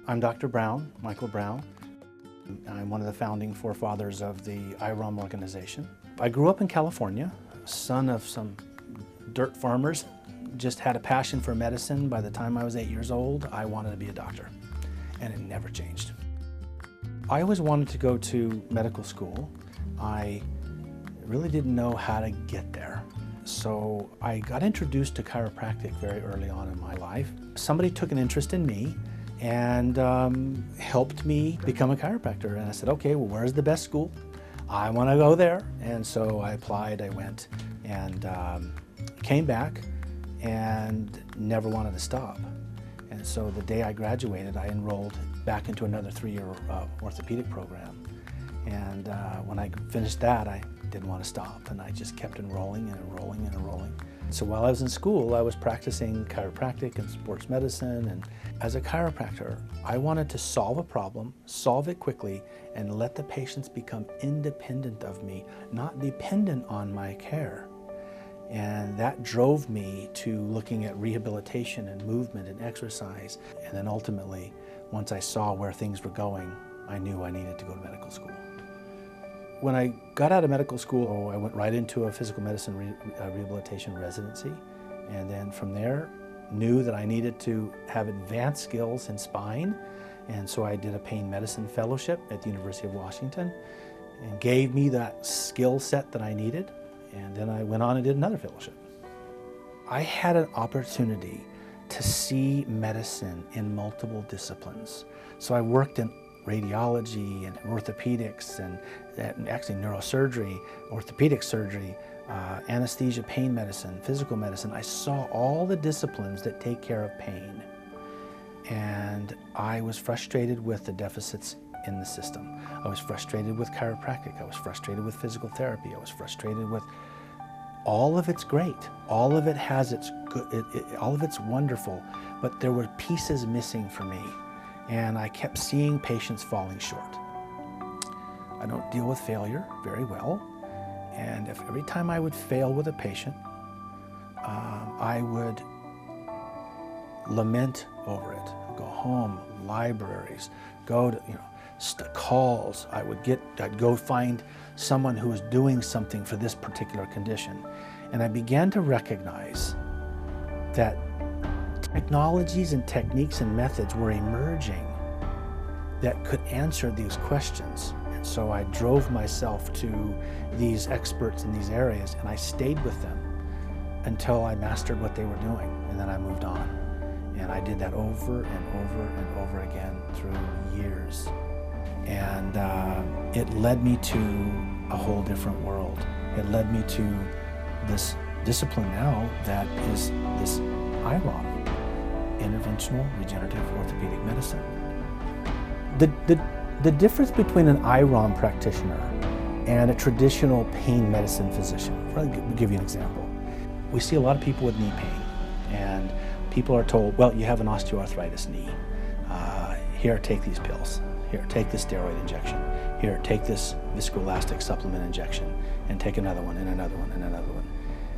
I'm Dr. Brown, Michael Brown. I'm one of the founding forefathers of the IROM organization. I grew up in California, son of some dirt farmers. Just had a passion for medicine. By the time I was 8 years old, I wanted to be a doctor, and it never changed. I always wanted to go to medical school. I really didn't know how to get there. So I got introduced to chiropractic very early on in my life. Somebody took an interest in me and helped me become a chiropractor. And I said, okay, well, where's the best school? I want to go there. And so I applied, I went, and came back and never wanted to stop. And so the day I graduated, I enrolled back into another 3-year orthopedic program. And when I finished that, I didn't want to stop, and I just kept enrolling and enrolling and enrolling. So while I was in school, I was practicing chiropractic and sports medicine, and as a chiropractor, I wanted to solve a problem, solve it quickly, and let the patients become independent of me, not dependent on my care. And that drove me to looking at rehabilitation and movement and exercise. And then ultimately, once I saw where things were going, I knew I needed to go to medical school. When I got out of medical school, I went right into a physical medicine rehabilitation residency. And then from there, knew that I needed to have advanced skills in spine. And so I did a pain medicine fellowship at the University of Washington and gave me that skill set that I needed. And then I went on and did another fellowship. I had an opportunity to see medicine in multiple disciplines. So I worked in radiology and orthopedics and actually neurosurgery, orthopedic surgery, anesthesia, pain medicine, physical medicine. I saw all the disciplines that take care of pain. And I was frustrated with the deficits in the system. I was frustrated with chiropractic. I was frustrated with physical therapy. I was frustrated with all of it's great. All of it has its good, all of it's wonderful, but there were pieces missing for me. And I kept seeing patients falling short. I don't deal with failure very well. And if every time I would fail with a patient, I would lament over it. Go home, libraries, go to, calls. I'd go find someone who was doing something for this particular condition. And I began to recognize that technologies and techniques and methods were emerging that could answer these questions. And so I drove myself to these experts in these areas, and I stayed with them until I mastered what they were doing, and then I moved on. And I did that over and over and over again through years. And it led me to a whole different world. It led me to this discipline now that is this IROM, Interventional Regenerative Orthopedic Medicine. The difference between an IROM practitioner and a traditional pain medicine physician, I'll give you an example. We see a lot of people with knee pain, and people are told, well, you have an osteoarthritis knee. Here, take these pills. Here, take this steroid injection. Here, take this viscoelastic supplement injection, and take another one, and another one, and another one.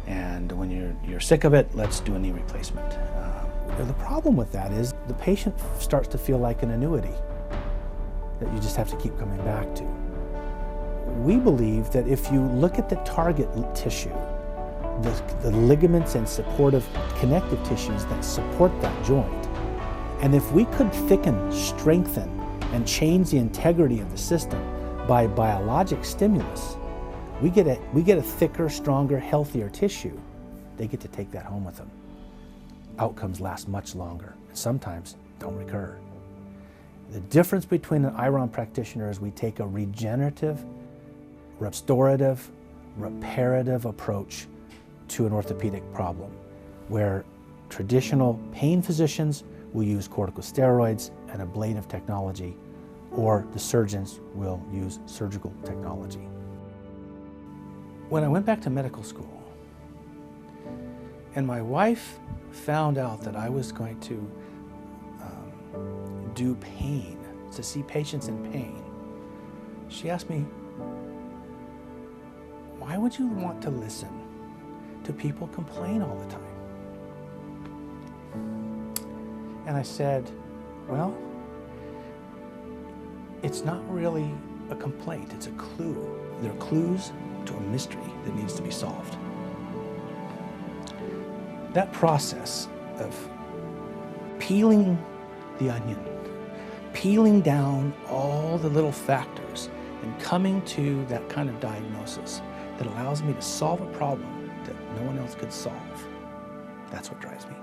And when you're sick of it, let's do a knee replacement. The problem with that is the patient starts to feel like an annuity that you just have to keep coming back to. We believe that if you look at the target tissue, the ligaments and supportive connective tissues that support that joint, and if we could thicken, strengthen, and change the integrity of the system by biologic stimulus, we get a thicker, stronger, healthier tissue. They get to take that home with them. Outcomes last much longer, and sometimes don't recur. The difference between an IROM practitioner is we take a regenerative, restorative, reparative approach to an orthopedic problem, where traditional pain physicians will use corticosteroids and ablative technology, or the surgeons will use surgical technology. When I went back to medical school, and my wife found out that I was going to do pain, to see patients in pain, she asked me, why would you want to listen to people complain all the time? And I said, well, It's not really a complaint, it's a clue. They're clues to a mystery that needs to be solved. That process of peeling the onion, peeling down all the little factors and coming to that kind of diagnosis that allows me to solve a problem that no one else could solve, that's what drives me.